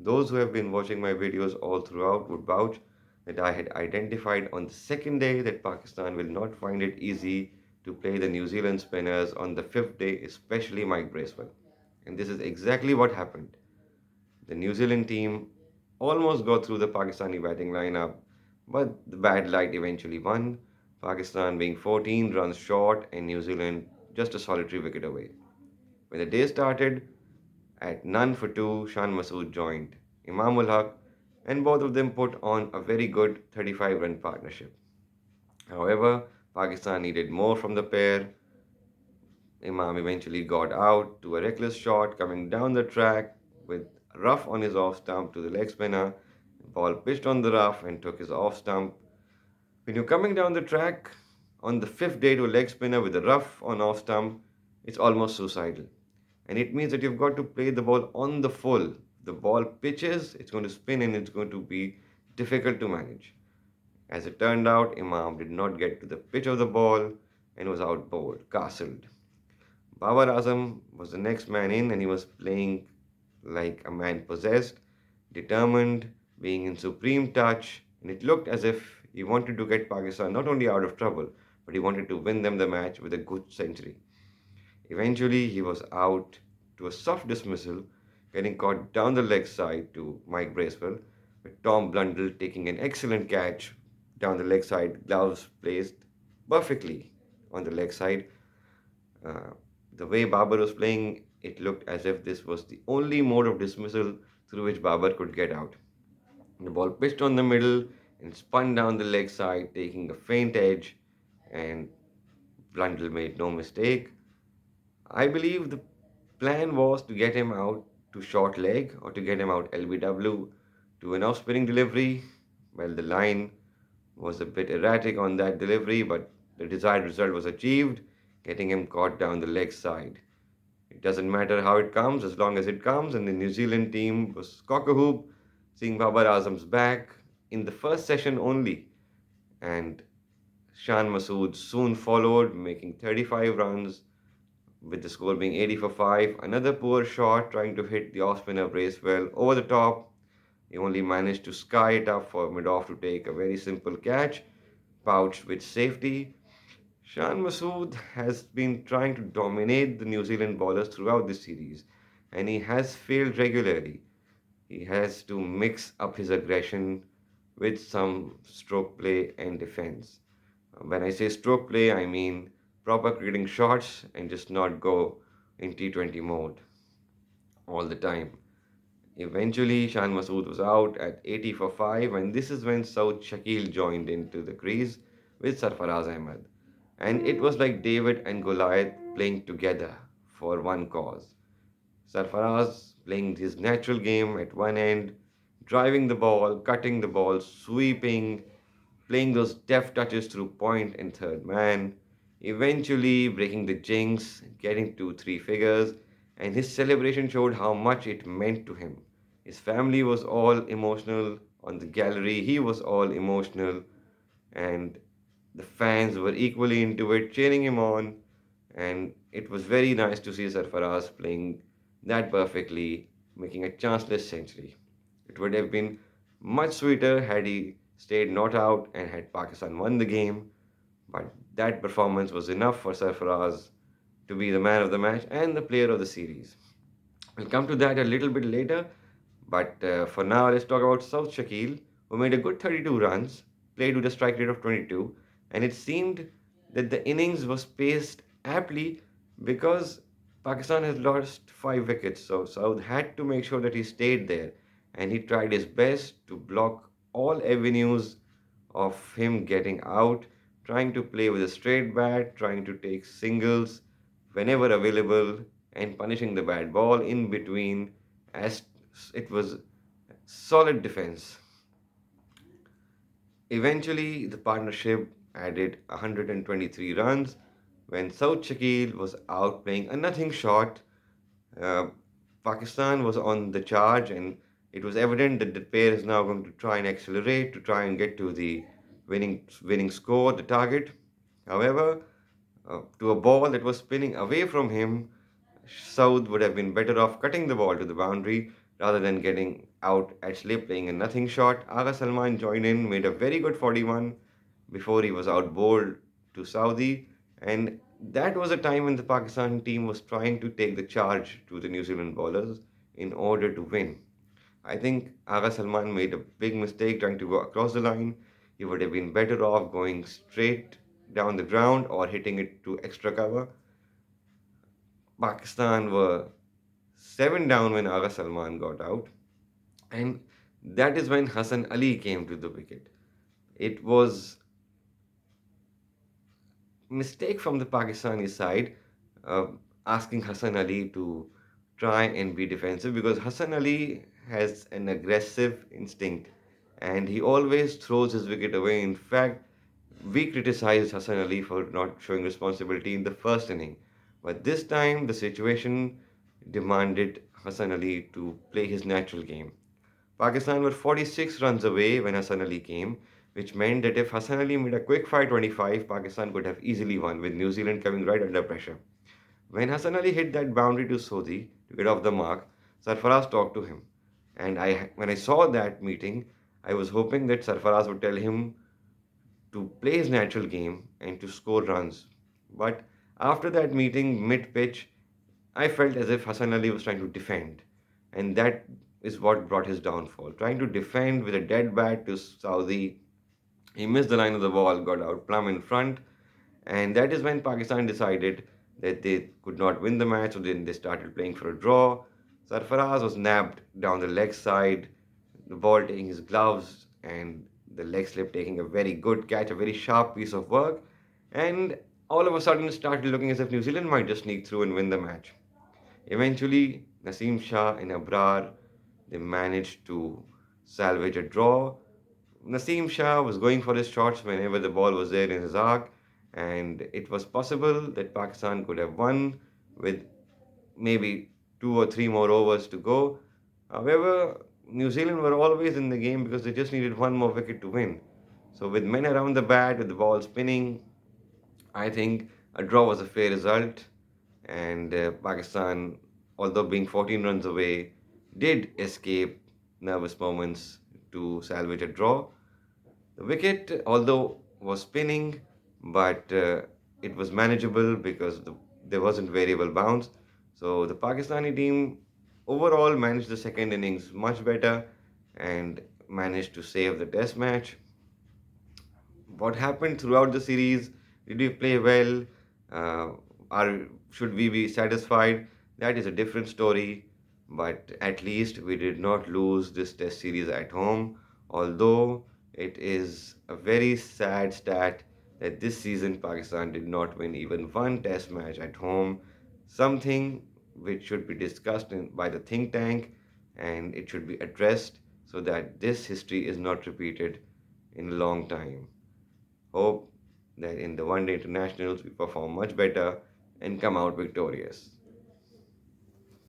Those who have been watching my videos all throughout would vouch that I had identified on the second day that Pakistan will not find it easy to play the New Zealand spinners on the fifth day, especially Mike Bracewell. And this is exactly what happened. The New Zealand team almost got through the Pakistani batting lineup, but the bad light eventually won, Pakistan being 14 runs short and New Zealand just a solitary wicket away. When the day started, at none for two, Shan Masood joined Imam ul Haq, and both of them put on a very good 35-run partnership. However, Pakistan needed more from the pair. Imam eventually got out to a reckless shot coming down the track with rough on his off stump to the leg spinner. Ball pitched on the rough and took his off stump. When you're coming down the track on the fifth day to a leg spinner with a rough on off stump, it's almost suicidal. And it means that you've got to play the ball on the full. The ball pitches, it's going to spin and it's going to be difficult to manage. As it turned out, Imam did not get to the pitch of the ball and was out bowled, castled. Babar Azam was the next man in and he was playing like a man possessed, determined, being in supreme touch, and it looked as if he wanted to get Pakistan not only out of trouble, but he wanted to win them the match with a good century. Eventually, he was out to a soft dismissal, getting caught down the leg side to Mike Bracewell, with Tom Blundell taking an excellent catch down the leg side, gloves placed perfectly on the leg side. Uh, the way Babar was playing, it looked as if this was the only mode of dismissal through which Babar could get out. The ball pitched on the middle and spun down the leg side, taking a faint edge, and Blundell made no mistake. I believe the plan was to get him out to short leg or to get him out LBW to an off spinning delivery. Well, the line was a bit erratic on that delivery, but the desired result was achieved, getting him caught down the leg side. It doesn't matter how it comes, as long as it comes, and the New Zealand team was cock a hoop, seeing Babar Azam's back in the first session only. And Shan Masood soon followed, making 35 runs, with the score being 80 for 5. Another poor shot trying to hit the off spinner Bracewell over the top. He only managed to sky it up for mid off to take a very simple catch, pouched with safety. Shan Masood has been trying to dominate the New Zealand bowlers throughout this series, and he has failed regularly. He has to mix up his aggression with some stroke play and defense. When I say stroke play, I mean proper cricketing shots and just not go in T20 mode all the time. Eventually, Shan Masood was out at 80 for 5, and this is when Saud Shakil joined into the crease with Sarfaraz Ahmed. And it was like David and Goliath playing together for one cause. Sarfaraz playing his natural game at one end, driving the ball, cutting the ball, sweeping, playing those deft touches through point and third man, eventually breaking the jinx, getting to three figures, and his celebration showed how much it meant to him. His family was all emotional on the gallery, he was all emotional, and the fans were equally into it, cheering him on, and it was very nice to see Sarfaraz playing that perfectly, making a chanceless century. It would have been much sweeter had he stayed not out and had Pakistan won the game, but that performance was enough for Sarfaraz to be the man of the match and the player of the series. We'll come to that a little bit later, but for now, let's talk about South Shakil, who made a good 32 runs, played with a strike rate of 22, and it seemed that the innings was paced aptly because Pakistan has lost 5 wickets. So South had to make sure that he stayed there, and he tried his best to block all avenues of him getting out, trying to play with a straight bat, trying to take singles whenever available, and punishing the bad ball in between as it was solid defense. Eventually, the partnership added 123 runs when South Shakil was out playing a nothing shot. Uh, Pakistan was on the charge, and it was evident that the pair is now going to try and accelerate to try and get to the winning score, the target. However, to a ball that was spinning away from him, South would have been better off cutting the ball to the boundary rather than getting out at slip playing a nothing shot. Aga Salman joined in, made a very good 41 before he was out bowled to Saudi. And that was a time when the Pakistan team was trying to take the charge to the New Zealand bowlers in order to win. I think Aga Salman made a big mistake trying to go across the line. He would have been better off going straight down the ground or hitting it to extra cover. Pakistan were 7 down when Aga Salman got out, and that is when Hassan Ali came to the wicket. It was mistake from the Pakistani side, uh, asking Hassan Ali to try and be defensive because Hassan Ali has an aggressive instinct and he always throws his wicket away. In fact, we criticized Hassan Ali for not showing responsibility in the first inning, but this time the situation demanded Hassan Ali to play his natural game. Pakistan were 46 runs away when Hassan Ali came, which meant that if Hassan Ali made a quick 525, Pakistan could have easily won, with New Zealand coming right under pressure. When Hassan Ali hit that boundary to Sodhi to get off the mark, Sarfaraz talked to him. And when I saw that meeting, I was hoping that Sarfaraz would tell him to play his natural game and to score runs. But after that meeting, mid pitch, I felt as if Hassan Ali was trying to defend. And that is what brought his downfall. Trying to defend with a dead bat to Saudi, he missed the line of the ball, got out plumb in front, and that is when Pakistan decided that they could not win the match, so then they started playing for a draw. Sarfaraz was nabbed down the leg side, the ball taking his gloves, and the leg slip taking a very good catch, a very sharp piece of work. And all of a sudden, it started looking as if New Zealand might just sneak through and win the match. Eventually, Naseem Shah and Abrar they managed to salvage a draw. Naseem Shah was going for his shots whenever the ball was there in his arc, and it was possible that Pakistan could have won with maybe 2 or 3 more overs to go. However, New Zealand were always in the game because they just needed one more wicket to win. So, with men around the bat, with the ball spinning, I think a draw was a fair result, and Pakistan, although being 14 runs away, did escape nervous moments to salvage a draw. The wicket, although was spinning, but it was manageable because there wasn't variable bounce. So the Pakistani team overall managed the second innings much better and managed to save the test match. What happened throughout the series? Did we play well? Uh, should we be satisfied? That is a different story. But at least we did not lose this test series at home. Although it is a very sad stat that this season Pakistan did not win even one test match at home. Something which should be discussed by the think tank and it should be addressed so that this history is not repeated in a long time. Hope that in the one day internationals we perform much better and come out victorious.